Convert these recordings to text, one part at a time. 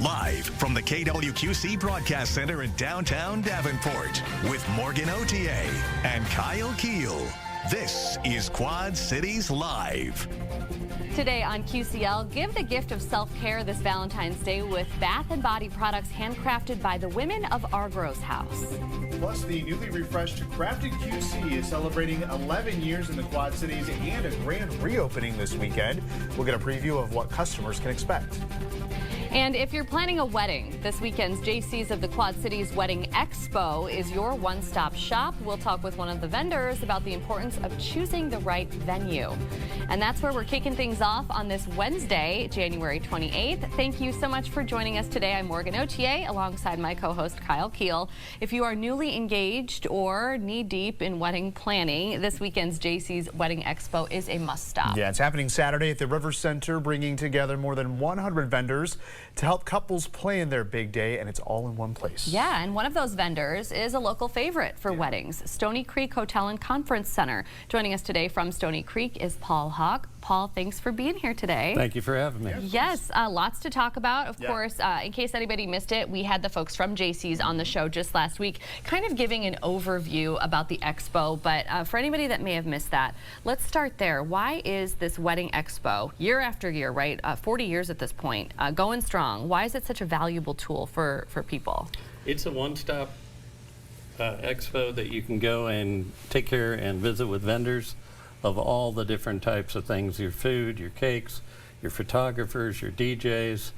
Live from the KWQC Broadcast Center in downtown Davenport with Morgan Otier and Kyle Keel. This is Quad Cities Live. Today on QCL, give the gift of self-care this Valentine's Day with bath and body products handcrafted by the women of Argrow House. Plus, the newly refreshed Crafted QC is celebrating 11 years in the Quad Cities and a grand reopening this weekend. We'll get a preview of what customers can expect. And if you're planning a wedding, this weekend's Jaycees of the Quad Cities Wedding Expo is your one-stop shop. We'll talk with one of the vendors about the importance of choosing the right venue. And that's where we're kicking things off on this Wednesday, January 28th. Thank you so much for joining us today. I'm Morgan Otier alongside my co-host Kyle Keel. If you are newly engaged or knee-deep in wedding planning, this weekend's Jaycees Wedding Expo is a must-stop. Yeah, it's happening Saturday at the River Center, bringing together more than 100 vendors to help couples plan their big day, and it's all in one place. Yeah, and one of those vendors is a local favorite for weddings, Stony Creek Hotel and Conference Center. Joining us today from Stony Creek is Paul Hawk. Paul, thanks for being here today. Thank you for having me. Yes, lots to talk about. Of course, in case anybody missed it, we had the folks from Jaycees on the show just last week, kind of giving an overview about the expo. But for anybody that may have missed that, let's start there. Why is this Wedding Expo, year after year, right, 40 years at this point, going strong? Why is it such a valuable tool for people? It's a one-stop expo that you can go and take care and visit with vendors of all the different types of things, your food, your cakes, your photographers, your DJs.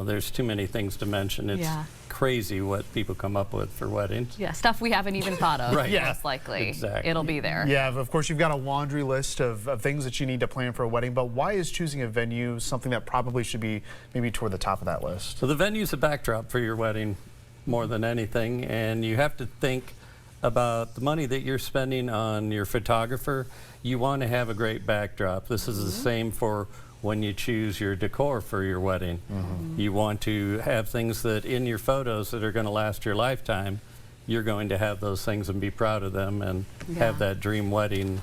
There's too many things to mention. It's crazy what people come up with for weddings. Yeah, stuff we haven't even thought of, right. Most likely. Exactly. It'll be there. Yeah, of course, you've got a laundry list of things that you need to plan for a wedding, but why is choosing a venue something that probably should be maybe toward the top of that list? So the venue's a backdrop for your wedding more than anything, and you have to think about the money that you're spending on your photographer. You want to have a great backdrop. This is the same for when you choose your decor for your wedding. You want to have things that in your photos that are going to last your lifetime. You're going to have those things and be proud of them and have that dream wedding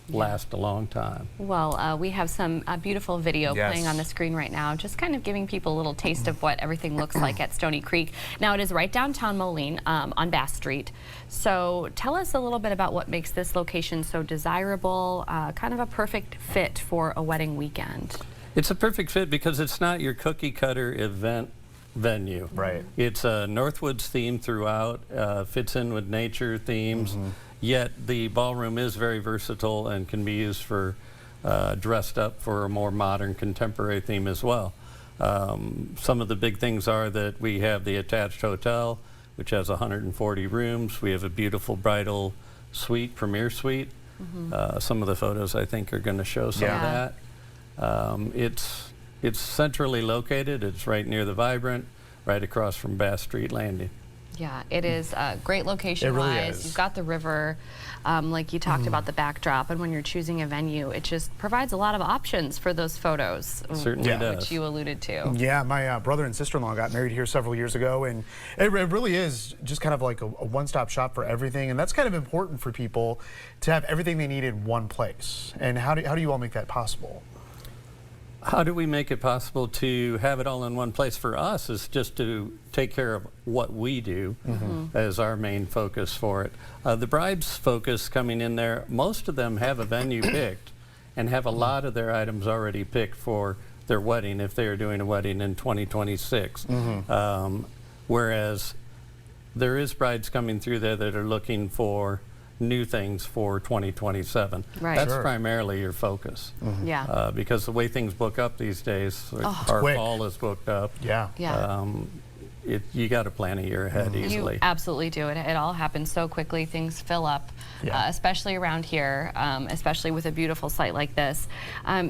last a long time. Well, we have some beautiful video playing on the screen right now, just kind of giving people a little taste of what everything looks like at Stony Creek. Now, it is right downtown Moline on Bass Street. So tell us a little bit about what makes this location so desirable, kind of a perfect fit for a wedding weekend. It's a perfect fit because it's not your cookie cutter event venue. Right. It's a Northwoods theme throughout, fits in with nature themes. Yet the ballroom is very versatile and can be used for dressed up for a more modern contemporary theme as well. Some of the big things are that we have the attached hotel, which has 140 rooms. We have a beautiful bridal suite, premier suite. Some of the photos I think are going to show some of that. It's centrally located. It's right near the Vibrant, right across from Bass Street Landing. Yeah, it is a great location-wise. You've got the river, like you talked about the backdrop, and when you're choosing a venue, it just provides a lot of options for those photos. Certainly does. Which you alluded to. Yeah, my brother and sister-in-law got married here several years ago, and it really is just kind of like a one-stop shop for everything, and that's kind of important for people to have everything they need in one place. And how do you all make that possible? How do we make it possible to have it all in one place? For us is just to take care of what we do as our main focus for it. The bride's focus coming in there, most of them have a venue picked and have a lot of their items already picked for their wedding if they are doing a wedding in 2026. Whereas there is brides coming through there that are looking for new things for 2027. Right. That's primarily your focus. Yeah. Because the way things book up these days, our fall is booked up. You got to plan a year ahead easily. You absolutely do. It all happens so quickly. Things fill up, especially around here, especially with a beautiful site like this.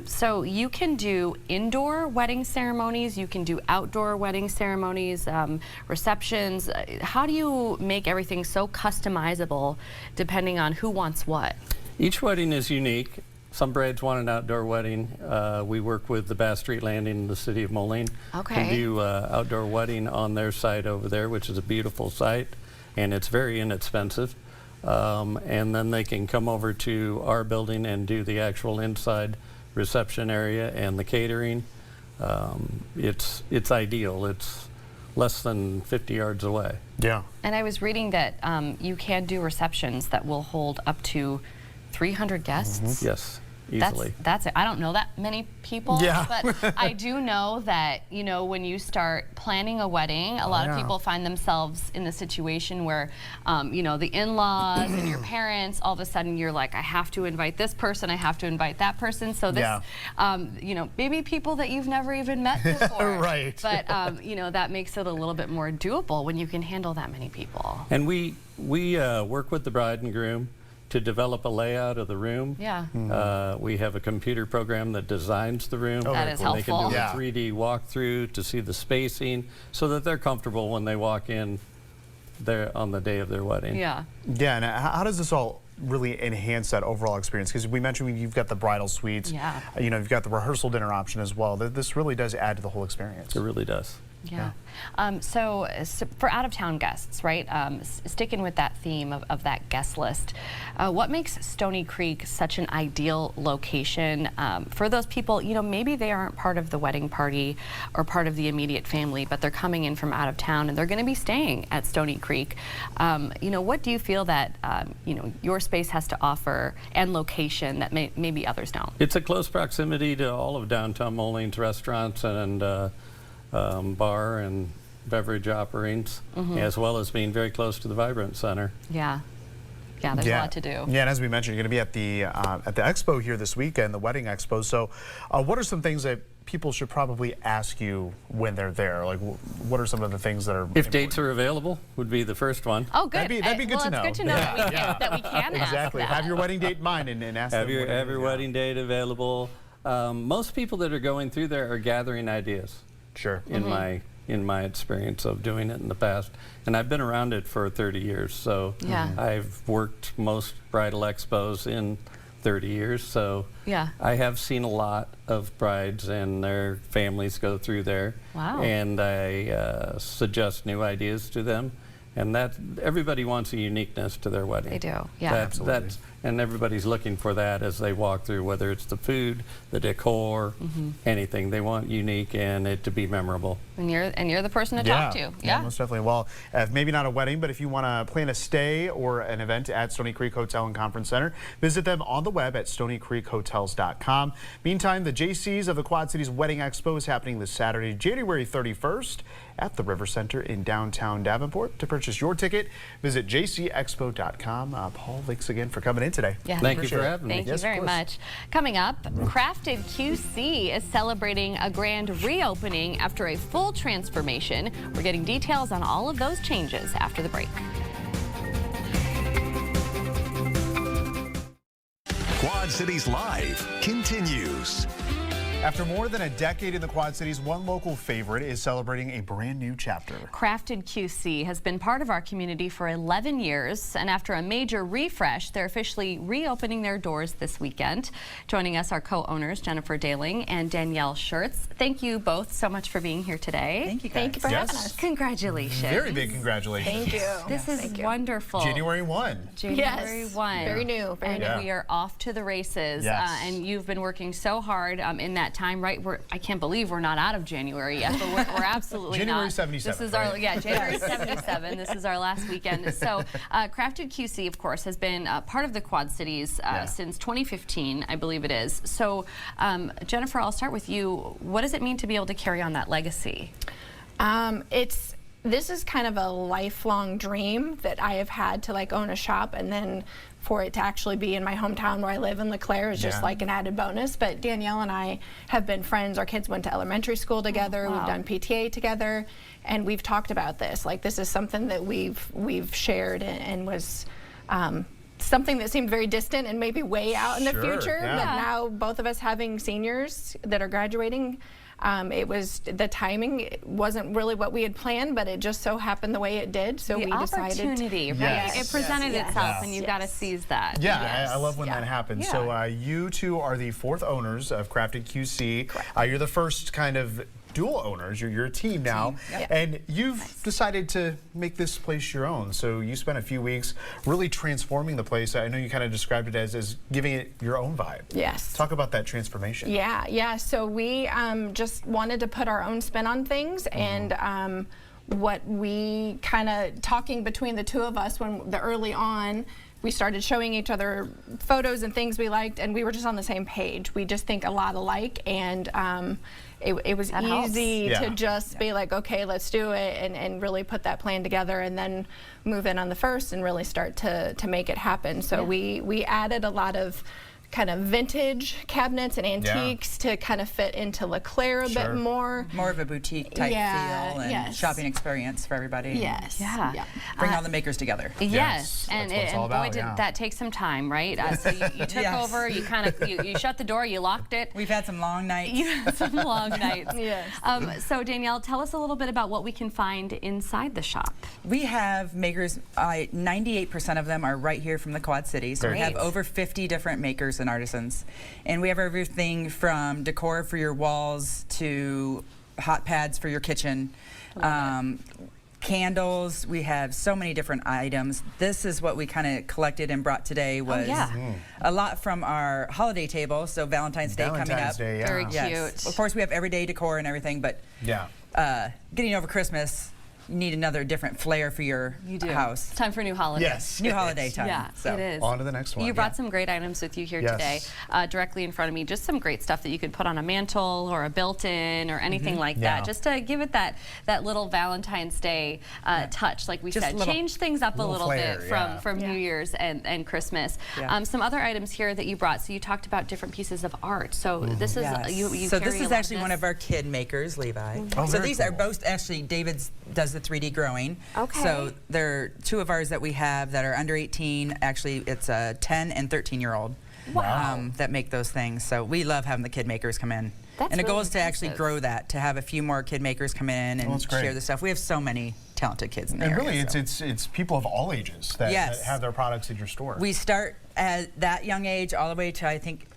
So you can do indoor wedding ceremonies, you can do outdoor wedding ceremonies, receptions. How do you make everything so customizable depending on who wants what? Each wedding is unique. Some brides want an outdoor wedding. We work with the Bass Street Landing in the city of Moline. Can do outdoor wedding on their site over there, which is a beautiful site, and it's very inexpensive. And then they can come over to our building and do the actual inside reception area and the catering. it's ideal. It's less than 50 yards away. Yeah. And I was reading that you can do receptions that will hold up to 300 guests. Yes, easily. That's it. I don't know that many people, Yeah. but I do know that, you know, when you start planning a wedding, a lot of people find themselves in the situation where, you know, the in-laws and your parents, all of a sudden you're like, I have to invite this person, I have to invite that person. So this, you know, maybe people that you've never even met before. Right. But, you know, that makes it a little bit more doable when you can handle that many people. And we work with the bride and groom to develop a layout of the room. Yeah. We have a computer program that designs the room. That is They can helpful. do a 3D walkthrough to see the spacing so that they're comfortable when they walk in there on the day of their wedding. Yeah. Yeah, and how does this all really enhance that overall experience? Because we mentioned you've got the bridal suites. Yeah. You know, you've got the rehearsal dinner option as well. This really does add to the whole experience. It really does. Yeah. So for out-of-town guests, right, sticking with that theme of that guest list, what makes Stony Creek such an ideal location for those people, you know, maybe they aren't part of the wedding party or part of the immediate family, but they're coming in from out of town and they're going to be staying at Stony Creek. You know, what do you feel that, you know, your space has to offer and location that maybe others don't? It's a close proximity to all of downtown Moline restaurants and bar and beverage offerings, as well as being very close to the Vibrant Center. Yeah. Yeah, there's a lot to do. Yeah, and as we mentioned, you're going to be at the expo here this weekend, the Wedding Expo. So what are some things that people should probably ask you when they're there? Like, what are some of the things that are If important? dates are available, would be the first one. Oh, good. That'd be good to know. Well, it's good to know that we can Exactly. ask that. Have your wedding date in mind and ask Have them your, when have your wedding date available. Most people that are going through there are gathering ideas. Sure. In my experience of doing it in the past, and I've been around it for 30 years, so I've worked most bridal expos in 30 years, so I have seen a lot of brides and their families go through there. Wow. And I suggest new ideas to them, and that everybody wants a uniqueness to their wedding. They do, yeah. Absolutely. And everybody's looking for that as they walk through, whether it's the food, the decor, anything. They want unique and it to be memorable. And you're the person to talk to. Yeah, most definitely. Well, maybe not a wedding, but if you want to plan a stay or an event at Stony Creek Hotel and Conference Center, visit them on the web at stonycreekhotels.com. Meantime, the Jaycees of the Quad Cities Wedding Expo is happening this Saturday, January 31st at the River Center in downtown Davenport. To purchase your ticket, visit jcexpo.com. Paul, thanks again for coming in today. Yeah, Thank you for having me. Thank you very much. Coming up, Crafted QC is celebrating a grand reopening after a full transformation. We're getting details on all of those changes after the break. Quad Cities Live continues. After more than a decade in the Quad Cities, one local favorite is celebrating a brand new chapter. Crafted QC has been part of our community for 11 years, and after a major refresh, they're officially reopening their doors this weekend. Joining us are co-owners Jennifer Daling and Danielle Schertz. Thank you both so much for being here today. Thank you guys. Thank you for having us. Congratulations. Very big congratulations. Thank you. This is wonderful. January 1. January 1. Very new. Very And new. we are off to the races. Yes. And you've been working so hard in that time, right? I can't believe we're not out of January yet, but we're absolutely January not. 77, This is right? our January 77. This is our last weekend. So Crafted QC, of course, has been part of the Quad Cities since 2015, I believe it is. So Jennifer, I'll start with you. What does it mean to be able to carry on that legacy? This is kind of a lifelong dream that I have had to like own a shop, and then for it to actually be in my hometown where I live in LeClaire is just like an added bonus. But Danielle and I have been friends. Our kids went to elementary school together. We've done PTA together, and we've talked about this. Like, this is something that we've shared and was something that seemed very distant and maybe way out in the future. But now both of us having seniors that are graduating, it was the timing wasn't really what we had planned, but it just so happened the way it did. So we decided. Opportunity, right? Yes. It presented itself, and you've got to seize that. Yeah, I love when that happens. So you two are the fourth owners of Crafted QC. Correct. You're the first kind of dual owners. You're a team now, Yep. and you've decided to make this place your own. So you spent a few weeks really transforming the place. I know you kind of described it as giving it your own vibe. Yes. Talk about that transformation. Yeah. So we just wanted to put our own spin on things, and what we kind of talking between the two of us when early on. We started showing each other photos and things we liked, and we were just on the same page. We just think a lot alike, and it was That helps. easy Yeah. to just be like, okay, let's do it, and really put that plan together, and then move in on the first and really start to make it happen. So we added a lot of kind of vintage cabinets and antiques to kind of fit into LeClaire a bit more. More of a boutique type feel and yes. shopping experience for everybody. Yes. Yeah. Bring all the makers together. Yes, That's and what it's all boy, about, did yeah. that take some time, right? So you took Yes. over, you kind of you shut the door, you locked it. We've had some long nights. You had some long nights. Yes. So Danielle, tell us a little bit about what we can find inside the shop. We have makers, 98% of them are right here from the Quad Cities. So we have Great. over 50 different makers and artisans. And we have everything from decor for your walls to hot pads for your kitchen. Candles, we have so many different items. This is what we kind of collected and brought today was a lot from our holiday table, so Valentine's Day coming up. Valentine's Day, yeah. Very Yes. cute. Of course, we have everyday decor and everything, but getting over Christmas, you need another different flair for your You do. house. It's time for new holidays. Yes. New holiday time. Yeah, so. it is. On to the next one. You brought some great items with you here today, directly in front of me. Just some great stuff that you could put on a mantle or a built-in or anything like that, just to give it that little Valentine's Day touch, like we Just said. little- Change things up a little flair, bit from New Year's and Christmas. Yeah. Some other items here that you brought. So you talked about different pieces of art. So this is you So carry this a is lot actually one of our kid makers, Levi. Oh, so very these are cool. both actually David's does the 3D growing. Okay. So there are two of ours that we have that are under 18. Actually, it's a 10 and 13-year-old. Wow. That make those things. So we love having the kid makers come in. That's and the goal really is to actually impressive. grow that, to have a few more kid makers come in and that's great. share the stuff. We have so many talented kids in the And area. really, so. it's people of all ages that Yes. have their products in your store. We start at that young age all the way to, I think,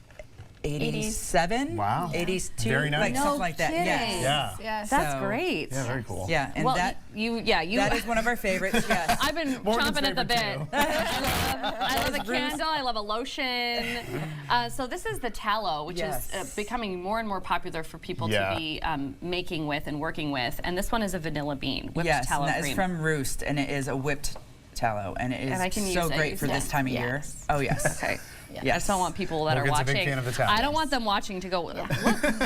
87? Wow. 82? Very nice. Like No something like that. kidding. Yes. Yeah. That's So- great. Yeah, very cool. Yeah, and Well, that that is one of our favorites, yes. I've been Morgan's chomping at the bit. favorite, I love a candle. I love a lotion. So this is the tallow, which Yes. is becoming more and more popular for people to be making with and working with. And this one is a vanilla bean, whipped Yes, tallow and that cream. is from Roost, and it is a whipped tallow, and it And I can is use so it. great for this time of year. Yes. Oh, yes. Okay. I Yes. just don't want people that Morgan's are a big watching. fan of the tallow. I don't want them watching to go, look,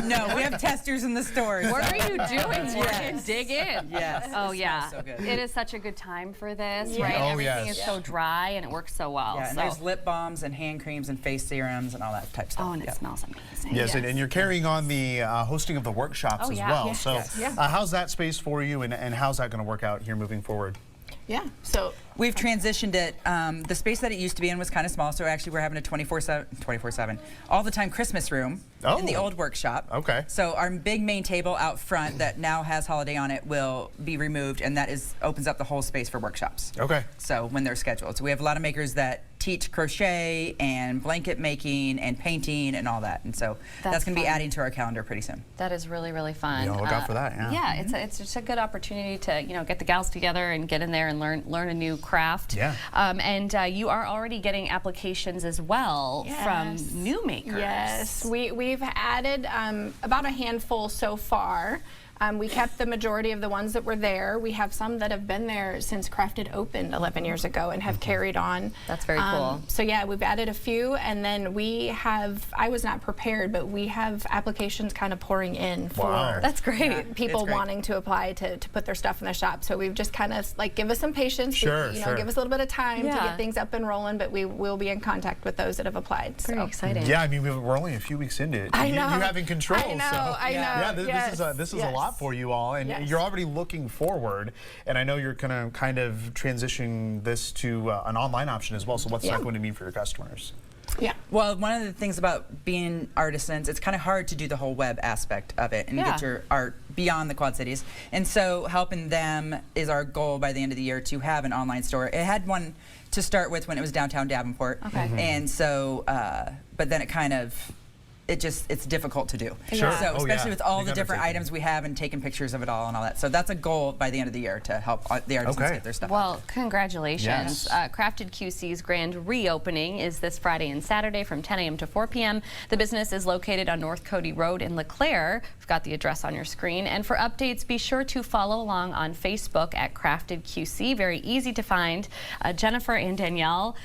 No, we have testers in the stores. what are you doing, Morgan? Yes. Dig in. Yes. Oh, It yeah. smells so good. It is such a good time for this, Yeah. right? Oh, Everything yes. is so dry and it works so well. Yeah, and so. there's lip balms and hand creams and face serums and all that type of stuff. Oh, and it Yeah. smells amazing. Yes, and you're carrying on the hosting of the workshops Oh, as yeah. well. Yes. So Yes. how's that space for you, and how's that going to work out here moving forward? Yeah. So We've transitioned it. The space that it used to be in was kind of small, so actually we're having a 24/7, all the time Christmas room in the Oh. old workshop. Okay. So our big main table out front that now has holiday on it will be removed, and that opens up the whole space for workshops. Okay. So when they're scheduled. So we have a lot of makers that teach crochet and blanket making and painting and all that. And so that's going to be fun. adding to our calendar pretty soon. That is really, really fun. Yeah, look out for that, yeah. Yeah, it's just a good opportunity to get the gals together and get in there and learn a new craft. Yeah. And you are already getting applications as well from new makers. yes, we've added about a handful so far. We kept the majority of the ones that were there. We have some that have been there since Crafted opened 11 years ago and have carried on. That's very cool. So yeah, we've added a few, and then we have, I was not prepared, but we have applications kind of pouring in for Wow. That's great. people It's great. wanting to apply to put their stuff in the shop. So we've just kind of like, give us some patience, Sure, give us a little bit of time to Yeah. get things up and rolling, but we will be in contact with those that have applied. Very So. exciting. Yeah, I mean, we're only a few weeks into it. I You know. having control. I know, So, I know. Yeah, this Yes, is a yes. lot for you all, and Yes. you're already looking forward. And I know you're going to kind of transition this to an online option as well. So what's that going to mean for your customers? Yeah. Well, one of the things about being artisans, it's kind of hard to do the whole web aspect of it and Yeah. get your art beyond the Quad Cities. And so helping them is our goal by the end of the year to have an online store. It had one to start with when it was downtown Davenport. Okay. And so, but then it kind of it's difficult to do. Sure. So especially with all Big the different undertaking. items we have and taking pictures of it all and all that. So that's a goal by the end of the year to help the artisans get their stuff out Well, there. congratulations. Yes. Crafted QC's grand reopening is this Friday and Saturday from 10 a.m. to 4 p.m. The business is located on North Cody Road in LeClaire. We've got the address on your screen. And for updates, be sure to follow along on Facebook at Crafted QC. Very easy to find. Jennifer and Danielle,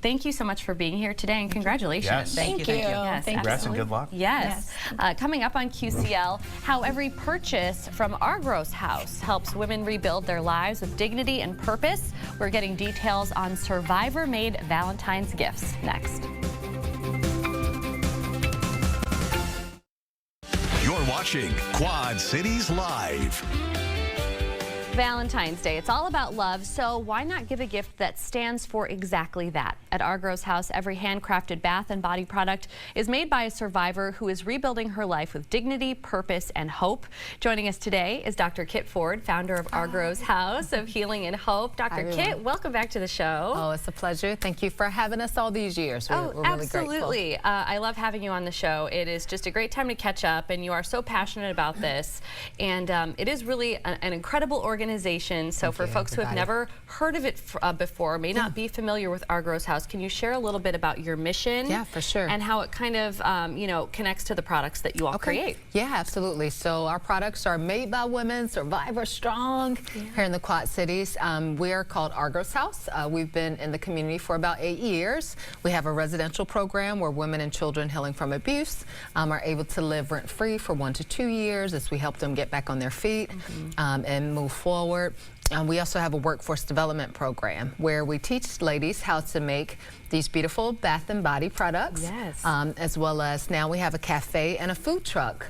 thank you so much for being here today, and congratulations. Yes. Thank you. Yes, Congrats and good luck. Yes. Coming up on QCL, how every purchase from Argrow House helps women rebuild their lives with dignity and purpose. We're getting details on survivor-made Valentine's gifts next. You're watching Quad Cities Live. Valentine's Day. It's all about love, so why not give a gift that stands for exactly that? At Argrow House, every handcrafted bath and body product is made by a survivor who is rebuilding her life with dignity, purpose, and hope. Joining us today is Dr. Kit Ford, founder of Argrow House of Healing and Hope. Dr. Kit, welcome back to the show. Oh, it's a pleasure. Thank you for having us all these years. We're really absolutely. grateful. I love having you on the show. It is just a great time to catch up, and you are so passionate about this. And it is really an incredible organization. So for folks who have never heard of it before, may not be familiar with Argrow House, can you share a little bit about your mission? Yeah, for sure. And how it kind of, connects to the products that you all create? Yeah, absolutely. So our products are made by women, survivor strong, here in the Quad Cities. We're called Argrow House. We've been in the community for about 8 years. We have a residential program where women and children healing from abuse are able to live rent-free for 1 to 2 years as we help them get back on their feet and move forward. We also have a workforce development program where we teach ladies how to make these beautiful bath and body products, as well as now we have a cafe and a food truck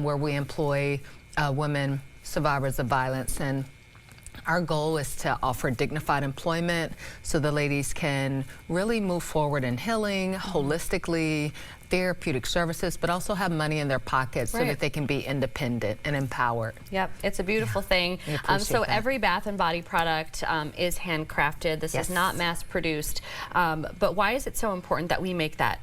where we employ women survivors of violence. And our goal is to offer dignified employment so the ladies can really move forward in healing, holistically, therapeutic services, but also have money in their pockets so that they can be independent and empowered. Yep, it's a beautiful thing. So every bath and body product is handcrafted. This is not mass produced. But why is it so important that we make that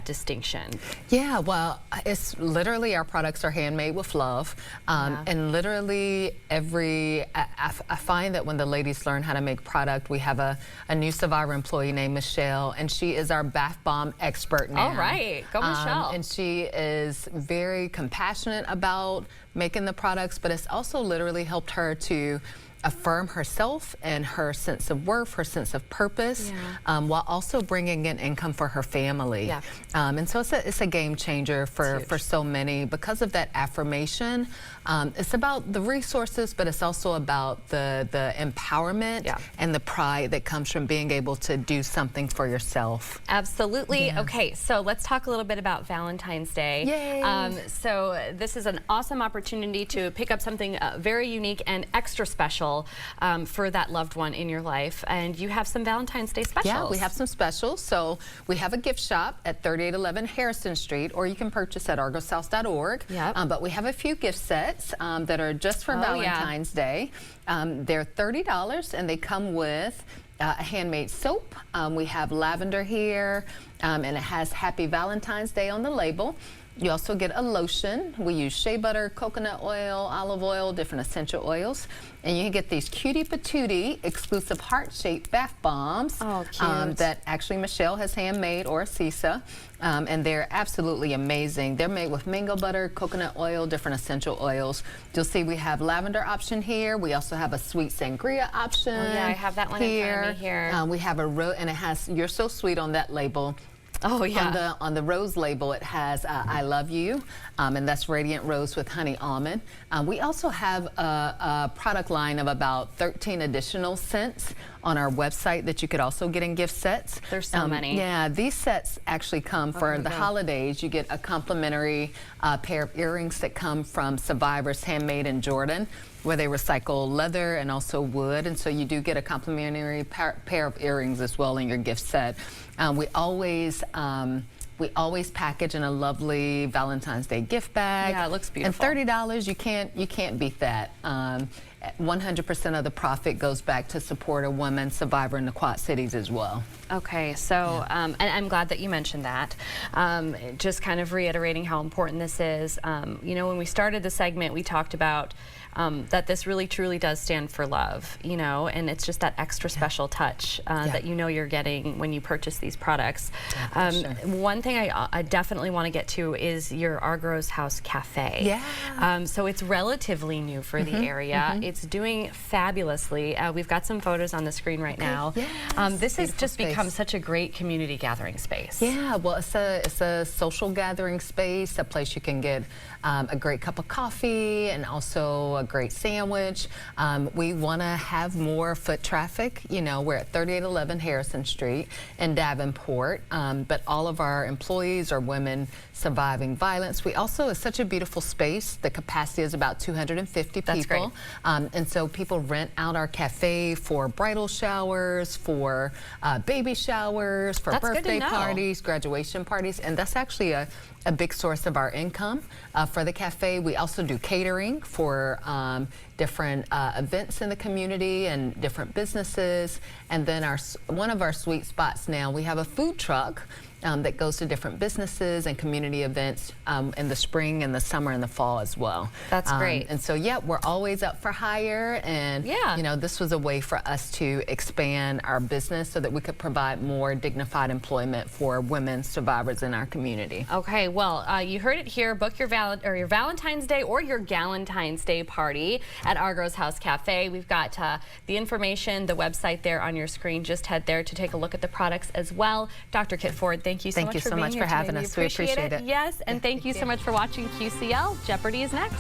distinction? Yeah, well, it's literally our products are handmade with love. And literally I find that when the ladies learn how to make product, we have a new survivor employee named Michelle, and she is our bath bomb expert now. All right, go Michelle. And she is very compassionate about making the products, but it's also literally helped her to affirm herself and her sense of worth, her sense of purpose, while also bringing in income for her family. And so it's a game changer for so many because of that affirmation. It's about the resources, but it's also about the empowerment and the pride that comes from being able to do something for yourself. Absolutely. Okay, so let's talk a little bit about Valentine's Day. Yay. So this is an awesome opportunity to pick up something very unique and extra special for that loved one in your life. And you have some Valentine's Day specials. Yeah, we have some specials. So we have a gift shop at 3811 Harrison Street, or you can purchase at argoshouse.org. But we have a few gift sets that are just for Valentine's Day. They're $30 and they come with a handmade soap. We have lavender here and it has Happy Valentine's Day on the label. You also get a lotion. We use shea butter, coconut oil, olive oil, different essential oils. And you get these cutie patootie exclusive heart-shaped bath bombs that actually Michelle has handmade, or Cisa. And they're absolutely amazing. They're made with mango butter, coconut oil, different essential oils. You'll see we have lavender option here. We also have a sweet sangria option. Oh yeah, I have that one in front of me here. We have a and it has "You're So Sweet" on that label. Oh yeah. On the rose label, it has "I love you," and that's radiant rose with honey almond. We also have a product line of about 13 additional scents on our website that you could also get in gift sets. There's so many. Yeah, these sets actually come for the holidays. You get a complimentary pair of earrings that come from Survivors Handmade in Jordan, where they recycle leather and also wood, and so you do get a complimentary pair of earrings as well in your gift set. We always We always package in a lovely Valentine's Day gift bag. Yeah, it looks beautiful. And $30, you can't beat that. 100% of the profit goes back to support a woman survivor in the Quad Cities as well. Okay, so and I'm glad that you mentioned that. Just kind of reiterating how important this is. You know, when we started the segment, we talked about that this really truly does stand for love, you know, and it's just that extra special touch that you know you're getting when you purchase these products. One thing I definitely want to get to is your Argrow House Cafe. Yeah. So it's relatively new for the area. It's doing fabulously. We've got some photos on the screen right now. Yes. This has just become such a great community gathering space. Yeah, well, it's a social gathering space, a place you can get a great cup of coffee and also a great sandwich. We want to have more foot traffic. You know, we're at 3811 Harrison Street in Davenport, but all of our employees are women surviving violence. We also, it's such a beautiful space. The capacity is about 250 people. That's great. And so people rent out our cafe for bridal showers, for baby showers, for birthday parties, graduation parties, and that's actually a big source of our income for the cafe. We also do catering for different events in the community and different businesses. And then one of our sweet spots now, we have a food truck that goes to different businesses and community events in the spring and the summer and the fall as well. That's great. And so, yeah, we're always up for hire. And, you know, this was a way for us to expand our business so that we could provide more dignified employment for women survivors in our community. Okay, well, you heard it here. Book your Valentine's Day or your Galentine's Day party at Argrow House Cafe. We've got the information, the website there on your screen. Just head there to take a look at the products as well. Dr. Kit Ford, thank you so much for being here having today. us. We appreciate it. Yes, and thank you so much for watching QCL. Jeopardy is next.